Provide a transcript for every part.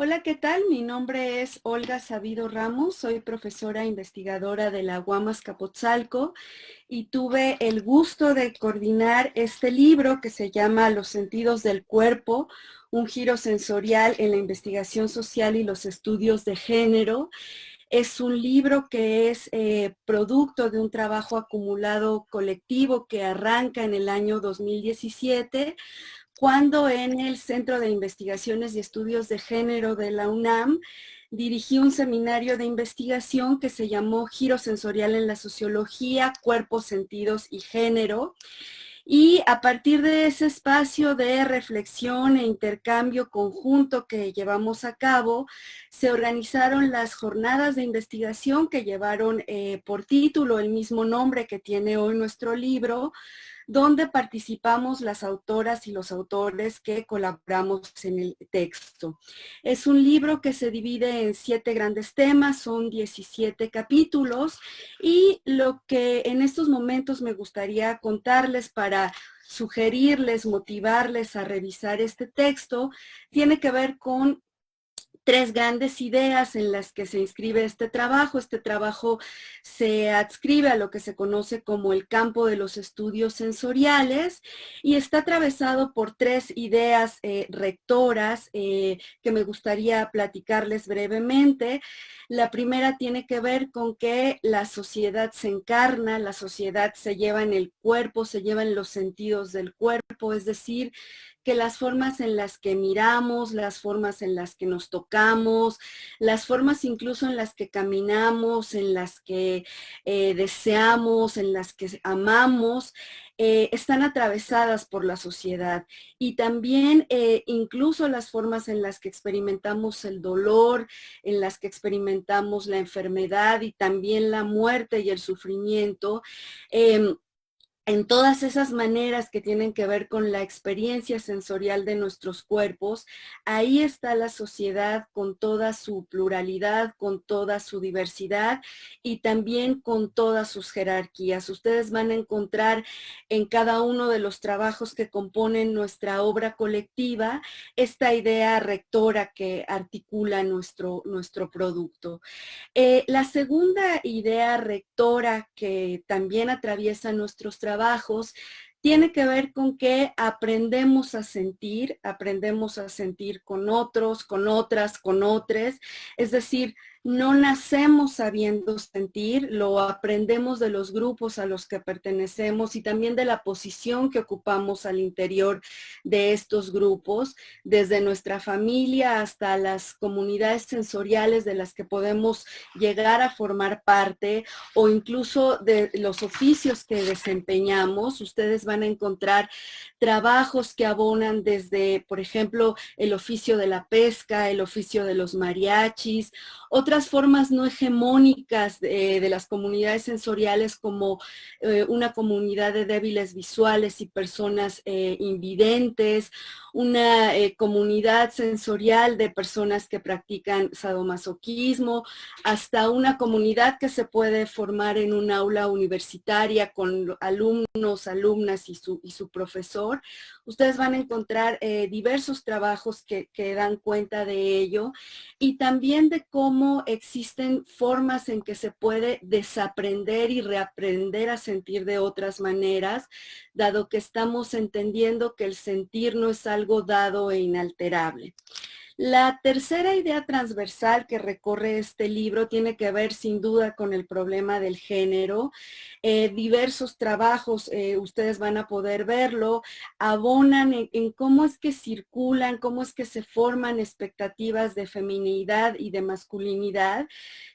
Hola, ¿qué tal? Mi nombre es Olga Sabido Ramos, soy profesora investigadora de la UAM Azcapotzalco y tuve el gusto de coordinar este libro que se llama Los sentidos del cuerpo, un giro sensorial en la investigación social y los estudios de género. Es un libro que es producto de un trabajo acumulado colectivo que arranca en el año 2017, cuando en el Centro de Investigaciones y Estudios de Género de la UNAM dirigí un seminario de investigación que se llamó Giro Sensorial en la Sociología, Cuerpos, Sentidos y Género. Y a partir de ese espacio de reflexión e intercambio conjunto que llevamos a cabo, se organizaron las jornadas de investigación que llevaron por título el mismo nombre que tiene hoy nuestro libro, donde participamos las autoras y los autores que colaboramos en el texto. Es un libro que se divide en 7 grandes temas, son 17 capítulos, y lo que en estos momentos me gustaría contarles para sugerirles, motivarles a revisar este texto, tiene que ver con 3 grandes ideas en las que se inscribe este trabajo. Este trabajo se adscribe a lo que se conoce como el campo de los estudios sensoriales y está atravesado por 3 ideas rectoras que me gustaría platicarles brevemente. La primera tiene que ver con que la sociedad se encarna, la sociedad se lleva en el cuerpo, se lleva en los sentidos del cuerpo, es decir, que las formas en las que miramos, las formas en las que nos tocamos, las formas incluso en las que caminamos, en las que deseamos, en las que amamos, están atravesadas por la sociedad. Y también incluso las formas en las que experimentamos el dolor, en las que experimentamos la enfermedad y también la muerte y el sufrimiento, en todas esas maneras que tienen que ver con la experiencia sensorial de nuestros cuerpos, ahí está la sociedad con toda su pluralidad, con toda su diversidad y también con todas sus jerarquías. Ustedes van a encontrar en cada uno de los trabajos que componen nuestra obra colectiva esta idea rectora que articula nuestro producto. La segunda idea rectora que también atraviesa nuestros trabajos tiene que ver con que aprendemos a sentir con otros, con otras, con otros, es decir, no nacemos sabiendo sentir, lo aprendemos de los grupos a los que pertenecemos y también de la posición que ocupamos al interior de estos grupos, desde nuestra familia hasta las comunidades sensoriales de las que podemos llegar a formar parte, o incluso de los oficios que desempeñamos. Ustedes van a encontrar trabajos que abonan desde, por ejemplo, el oficio de la pesca, el oficio de los mariachis, otras formas no hegemónicas de las comunidades sensoriales como una comunidad de débiles visuales y personas invidentes, una comunidad sensorial de personas que practican sadomasoquismo, hasta una comunidad que se puede formar en un aula universitaria con alumnos, alumnas y su profesor. Ustedes van a encontrar diversos trabajos que dan cuenta de ello y también de cómo existen formas en que se puede desaprender y reaprender a sentir de otras maneras, dado que estamos entendiendo que el sentir no es algo dado e inalterable. La tercera idea transversal que recorre este libro tiene que ver sin duda con el problema del género. Diversos trabajos, ustedes van a poder verlo, abonan en cómo es que circulan, cómo es que se forman expectativas de feminidad y de masculinidad,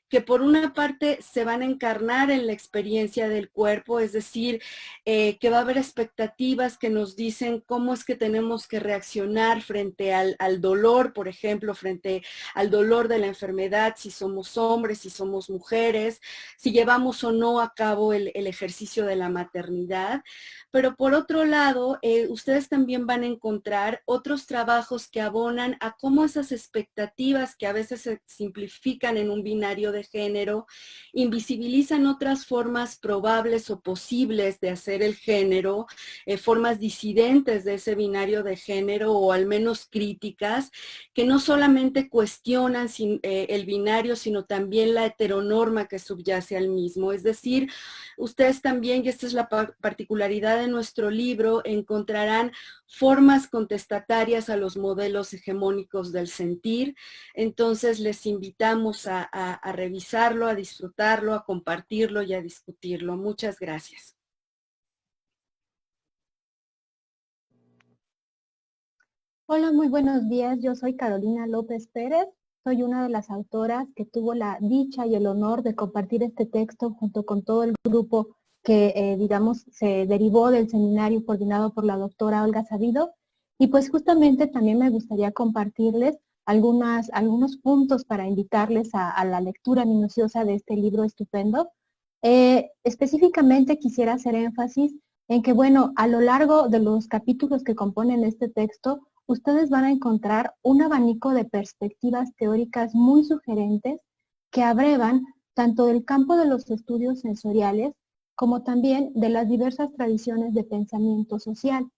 que por una parte se van a encarnar en la experiencia del cuerpo, es decir, que va a haber expectativas que nos dicen cómo es que tenemos que reaccionar frente al dolor, por ejemplo, frente al dolor de la enfermedad, si somos hombres, si somos mujeres, si llevamos o no a cabo el ejercicio de la maternidad. Pero por otro lado, ustedes también van a encontrar otros trabajos que abonan a cómo esas expectativas que a veces se simplifican en un binario de de género, invisibilizan otras formas probables o posibles de hacer el género, formas disidentes de ese binario de género o al menos críticas, que no solamente cuestionan el binario, sino también la heteronorma que subyace al mismo. Es decir, ustedes también, y esta es la particularidad de nuestro libro, encontrarán formas contestatarias a los modelos hegemónicos del sentir. Entonces les invitamos a revisarlo, a disfrutarlo, a compartirlo y a discutirlo. Muchas gracias. Hola, muy buenos días. Yo soy Carolina López Pérez. Soy una de las autoras que tuvo la dicha y el honor de compartir este texto junto con todo el grupo que, digamos, se derivó del seminario coordinado por la doctora Olga Sabido. Y pues justamente también me gustaría compartirles algunos puntos para invitarles a la lectura minuciosa de este libro estupendo. Específicamente quisiera hacer énfasis en que, bueno, a lo largo de los capítulos que componen este texto, ustedes van a encontrar un abanico de perspectivas teóricas muy sugerentes que abrevan tanto del campo de los estudios sensoriales como también de las diversas tradiciones de pensamiento social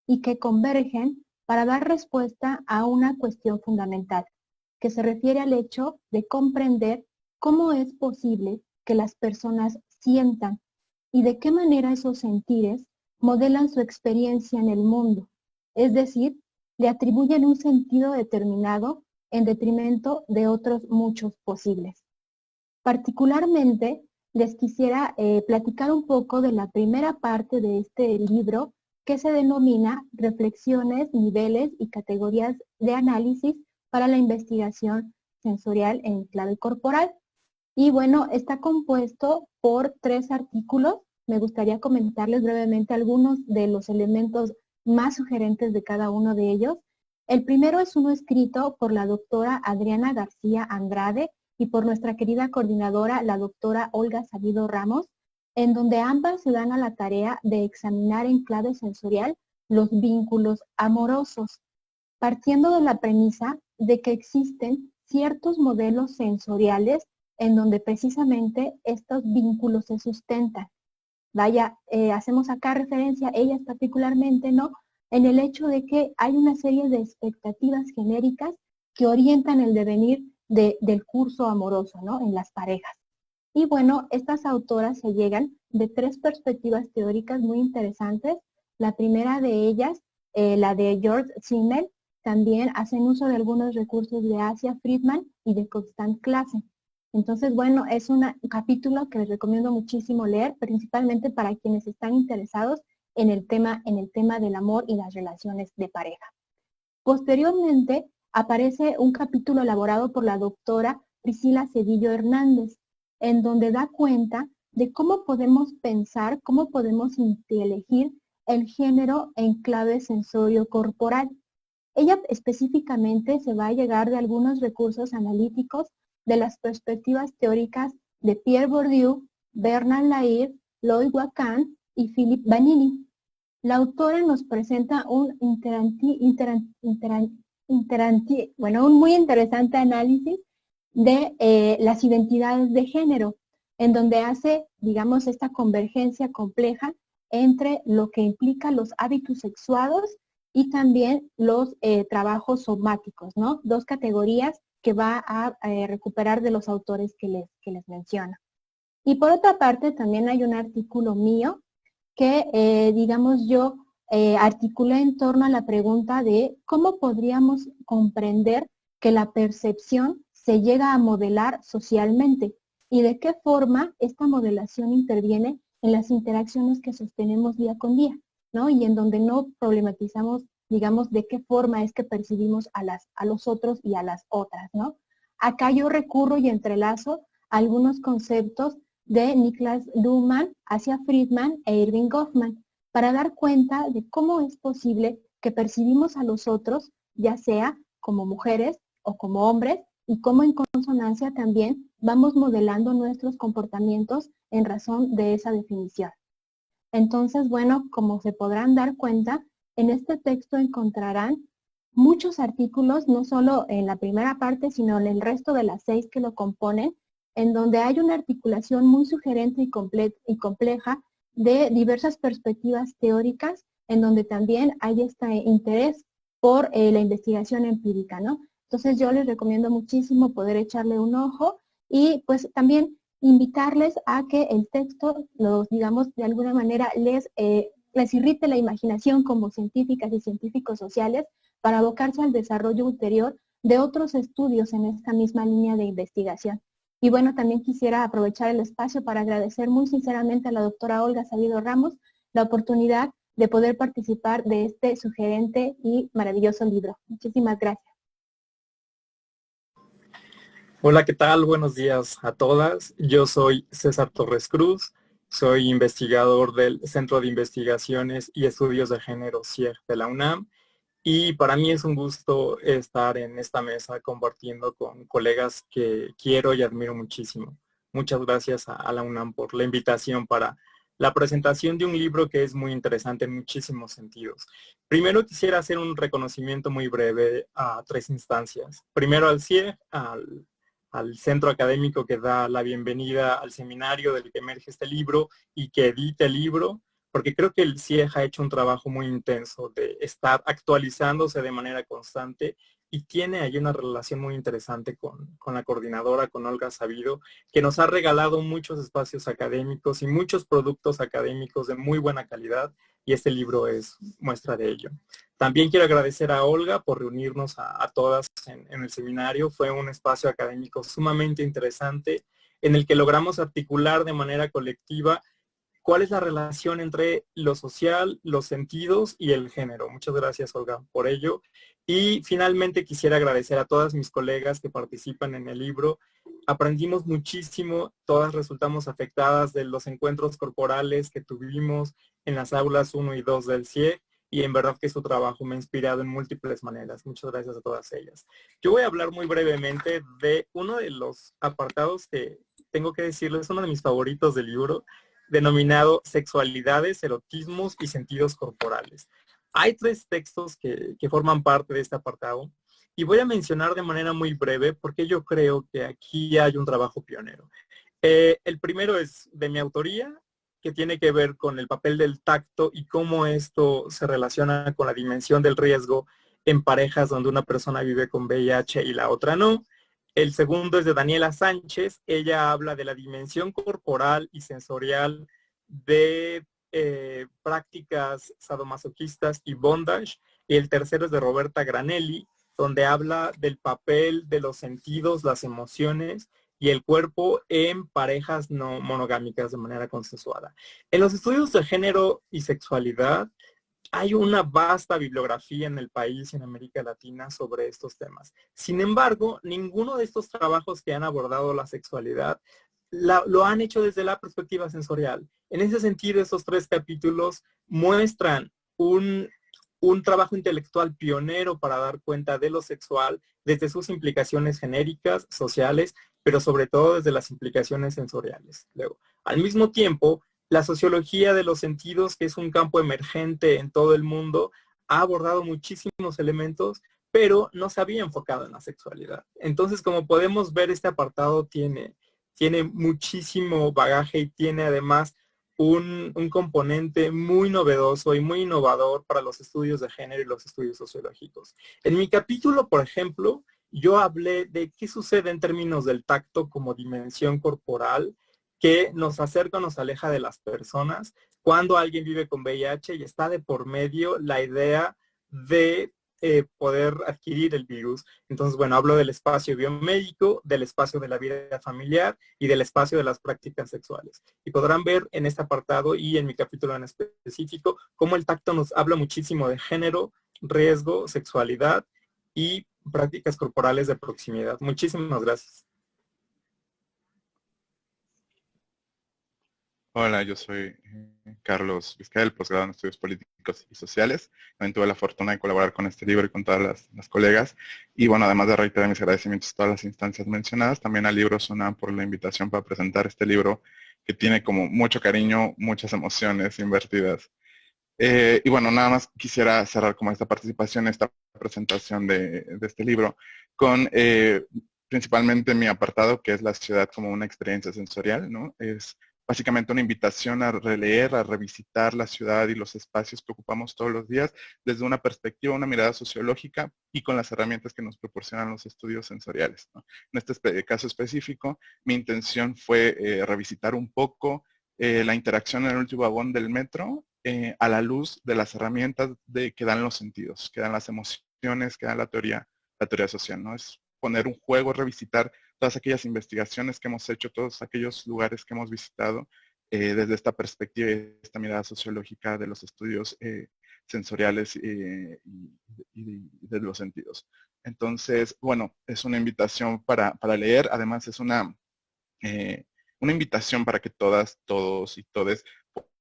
y que convergen para dar respuesta a una cuestión fundamental, que se refiere al hecho de comprender cómo es posible que las personas sientan y de qué manera esos sentires modelan su experiencia en el mundo, es decir, le atribuyen un sentido determinado en detrimento de otros muchos posibles. Particularmente, les quisiera platicar un poco de la primera parte de este libro que se denomina Reflexiones, Niveles y Categorías de Análisis para la Investigación Sensorial en Clave Corporal. Y bueno, está compuesto por 3 artículos. Me gustaría comentarles brevemente algunos de los elementos más sugerentes de cada uno de ellos. El primero es uno escrito por la doctora Adriana García Andrade y por nuestra querida coordinadora, la doctora Olga Sabido Ramos, en donde ambas se dan a la tarea de examinar en clave sensorial los vínculos amorosos, partiendo de la premisa de que existen ciertos modelos sensoriales en donde precisamente estos vínculos se sustentan. Vaya, hacemos acá referencia, ellas particularmente, ¿no?, en el hecho de que hay una serie de expectativas genéricas que orientan el devenir del curso amoroso, ¿no?, en las parejas. Y bueno, estas autoras se llegan de 3 perspectivas teóricas muy interesantes. La primera de ellas, la de George Simmel, también hacen uso de algunos recursos de Asia Friedman y de Constant Classen. Entonces, bueno, es un capítulo que les recomiendo muchísimo leer, principalmente para quienes están interesados en el tema del amor y las relaciones de pareja. Posteriormente, aparece un capítulo elaborado por la doctora Priscila Cedillo Hernández, en donde da cuenta de cómo podemos pensar, cómo podemos elegir el género en clave sensorio-corporal. Ella específicamente se va a llegar de algunos recursos analíticos de las perspectivas teóricas de Pierre Bourdieu, Bernard Lahire, Lloyd Wachan y Philippe Vanini. La autora nos presenta un muy interesante análisis de las identidades de género, en donde hace, digamos, esta convergencia compleja entre lo que implica los hábitos sexuados y también los trabajos somáticos, ¿no? 2 categorías que va a recuperar de los autores que les menciono. Y por otra parte, también hay un artículo mío que, digamos, yo articulé en torno a la pregunta de cómo podríamos comprender que la percepción se llega a modelar socialmente y de qué forma esta modelación interviene en las interacciones que sostenemos día con día, ¿no? Y en donde no problematizamos, digamos, de qué forma es que percibimos a los otros y a las otras, ¿no? Acá yo recurro y entrelazo algunos conceptos de Niklas Luhmann, Asia Friedman e Irving Goffman, para dar cuenta de cómo es posible que percibimos a los otros, ya sea como mujeres o como hombres, y cómo en consonancia también vamos modelando nuestros comportamientos en razón de esa definición. Entonces, bueno, como se podrán dar cuenta, en este texto encontrarán muchos artículos, no solo en la primera parte, sino en el resto de las 6 que lo componen, en donde hay una articulación muy sugerente y compleja de diversas perspectivas teóricas, en donde también hay este interés por la investigación empírica, ¿no? Entonces yo les recomiendo muchísimo poder echarle un ojo y pues también invitarles a que el texto, digamos, de alguna manera les irrite la imaginación como científicas y científicos sociales para abocarse al desarrollo ulterior de otros estudios en esta misma línea de investigación. Y bueno, también quisiera aprovechar el espacio para agradecer muy sinceramente a la doctora Olga Sabido Ramos la oportunidad de poder participar de este sugerente y maravilloso libro. Muchísimas gracias. Hola, ¿qué tal? Buenos días a todas. Yo soy César Torres Cruz, soy investigador del Centro de Investigaciones y Estudios de Género CIEG de la UNAM y para mí es un gusto estar en esta mesa compartiendo con colegas que quiero y admiro muchísimo. Muchas gracias a la UNAM por la invitación para la presentación de un libro que es muy interesante en muchísimos sentidos. Primero quisiera hacer un reconocimiento muy breve a tres instancias. Primero al CIEG, al centro académico que da la bienvenida al seminario del que emerge este libro y que edita el libro, porque creo que el CIEG ha hecho un trabajo muy intenso de estar actualizándose de manera constante y tiene ahí una relación muy interesante con la coordinadora, con Olga Sabido, que nos ha regalado muchos espacios académicos y muchos productos académicos de muy buena calidad y este libro es muestra de ello. También quiero agradecer a Olga por reunirnos a todas en el seminario. Fue un espacio académico sumamente interesante en el que logramos articular de manera colectiva cuál es la relación entre lo social, los sentidos y el género. Muchas gracias, Olga, por ello. Y finalmente quisiera agradecer a todas mis colegas que participan en el libro. Aprendimos muchísimo, todas resultamos afectadas de los encuentros corporales que tuvimos en las aulas 1 y 2 del CIEG y en verdad que su trabajo me ha inspirado en múltiples maneras. Muchas gracias a todas ellas. Yo voy a hablar muy brevemente de uno de los apartados que tengo que decirles, uno de mis favoritos del libro, denominado Sexualidades, Erotismos y Sentidos Corporales. Hay tres textos que forman parte de este apartado y voy a mencionar de manera muy breve porque yo creo que aquí hay un trabajo pionero. El primero es de mi autoría, que tiene que ver con el papel del tacto y cómo esto se relaciona con la dimensión del riesgo en parejas donde una persona vive con VIH y la otra no. El segundo es de Daniela Sánchez. Ella habla de la dimensión corporal y sensorial de prácticas sadomasoquistas y bondage. Y el tercero es de Roberta Granelli, donde habla del papel de los sentidos, las emociones y el cuerpo en parejas no monogámicas de manera consensuada. En los estudios de género y sexualidad, hay una vasta bibliografía en el país y en América Latina sobre estos temas. Sin embargo, ninguno de estos trabajos que han abordado la sexualidad lo han hecho desde la perspectiva sensorial. En ese sentido, estos tres capítulos muestran un trabajo intelectual pionero para dar cuenta de lo sexual desde sus implicaciones genéricas, sociales, pero sobre todo desde las implicaciones sensoriales. Luego, al mismo tiempo, la sociología de los sentidos, que es un campo emergente en todo el mundo, ha abordado muchísimos elementos, pero no se había enfocado en la sexualidad. Entonces, como podemos ver, este apartado tiene muchísimo bagaje y tiene además un componente muy novedoso y muy innovador para los estudios de género y los estudios sociológicos. En mi capítulo, por ejemplo, yo hablé de qué sucede en términos del tacto como dimensión corporal, que nos acerca o nos aleja de las personas cuando alguien vive con VIH y está de por medio la idea de poder adquirir el virus. Entonces, bueno, hablo del espacio biomédico, del espacio de la vida familiar y del espacio de las prácticas sexuales. Y podrán ver en este apartado y en mi capítulo en específico cómo el tacto nos habla muchísimo de género, riesgo, sexualidad y prácticas corporales de proximidad. Muchísimas gracias. Hola, yo soy Carlos Vizcael, posgrado en Estudios Políticos y Sociales. También tuve la fortuna de colaborar con este libro y con todas las colegas. Y bueno, además de reiterar mis agradecimientos a todas las instancias mencionadas, también al Libro SUNAM por la invitación para presentar este libro que tiene como mucho cariño, muchas emociones invertidas. Y bueno, nada más quisiera cerrar como esta participación, esta presentación de este libro con principalmente mi apartado, que es la ciudad como una experiencia sensorial, ¿no? Es básicamente una invitación a releer, a revisitar la ciudad y los espacios que ocupamos todos los días desde una perspectiva, una mirada sociológica y con las herramientas que nos proporcionan los estudios sensoriales, ¿no? En este caso específico, mi intención fue revisitar un poco la interacción en el último vagón del metro a la luz de las herramientas que dan los sentidos, que dan las emociones, que dan la teoría social, ¿no? Es poner un juego, revisitar todas aquellas investigaciones que hemos hecho, todos aquellos lugares que hemos visitado desde esta perspectiva y esta mirada sociológica de los estudios sensoriales y de los sentidos. Entonces, bueno, es una invitación para leer, además es una invitación para que todas, todos y todes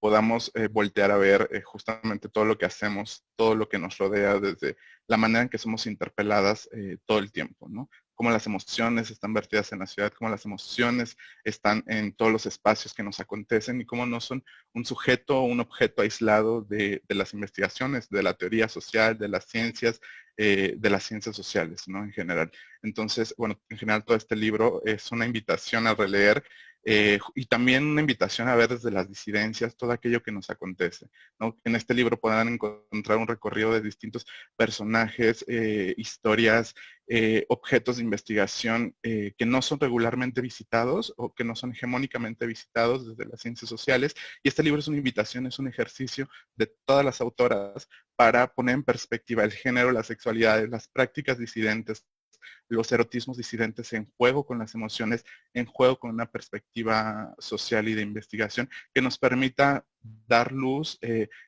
podamos voltear a ver justamente todo lo que hacemos, todo lo que nos rodea, desde la manera en que somos interpeladas todo el tiempo, ¿no? Cómo las emociones están vertidas en la ciudad, cómo las emociones están en todos los espacios que nos acontecen y cómo no son un sujeto o un objeto aislado de las investigaciones, de la teoría social, de las ciencias sociales, ¿no? En general. Entonces, bueno, en general todo este libro es una invitación a releer y también una invitación a ver desde las disidencias todo aquello que nos acontece, ¿no? En este libro podrán encontrar un recorrido de distintos personajes, historias, objetos de investigación que no son regularmente visitados o que no son hegemónicamente visitados desde las ciencias sociales. Y este libro es una invitación, es un ejercicio de todas las autoras para poner en perspectiva el género, las sexualidades, las prácticas disidentes, los erotismos disidentes en juego con las emociones, en juego con una perspectiva social y de investigación que nos permita dar luz,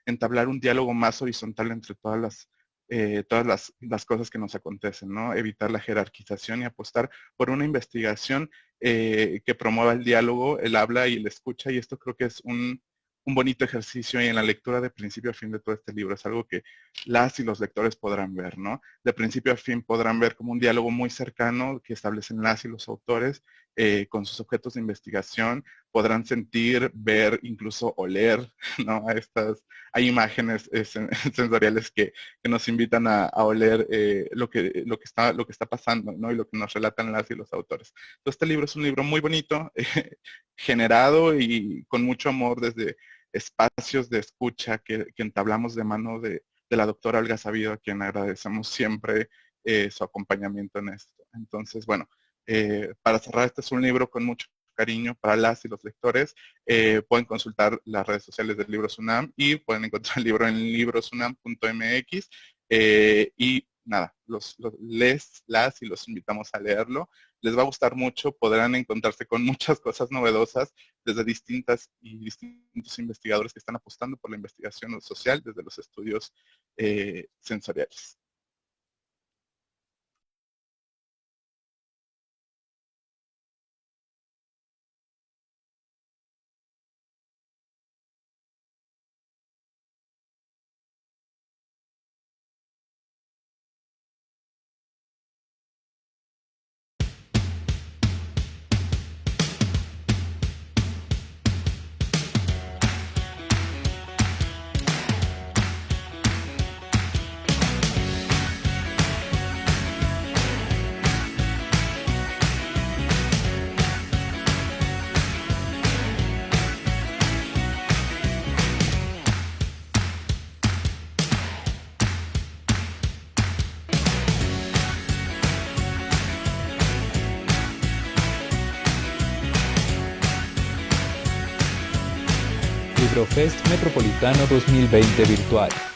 entablar un diálogo más horizontal entre todas las cosas que nos acontecen, ¿no? Evitar la jerarquización y apostar por una investigación que promueva el diálogo, el habla y el escucha, y esto creo que es un bonito ejercicio y en la lectura de principio a fin de todo este libro es algo que las y los lectores podrán ver, ¿no? De principio a fin podrán ver como un diálogo muy cercano que establecen las y los autores con sus objetos de investigación, podrán sentir, ver, incluso oler, ¿no? Hay imágenes sensoriales que nos invitan a oler lo que está pasando, ¿no? Y lo que nos relatan las y los autores. Entonces este libro es un libro muy bonito, generado y con mucho amor desde espacios de escucha que entablamos de mano de la doctora Olga Sabido, a quien agradecemos siempre su acompañamiento en esto. Entonces, bueno, para cerrar, este es un libro con mucho cariño para las y los lectores. Pueden consultar las redes sociales del Libros UNAM y pueden encontrar el libro en librosunam.mx y nada, las y los invitamos a leerlo. Les va a gustar mucho, podrán encontrarse con muchas cosas novedosas desde distintos investigadores que están apostando por la investigación social desde los estudios sensoriales. Librofest Metropolitano 2020 virtual.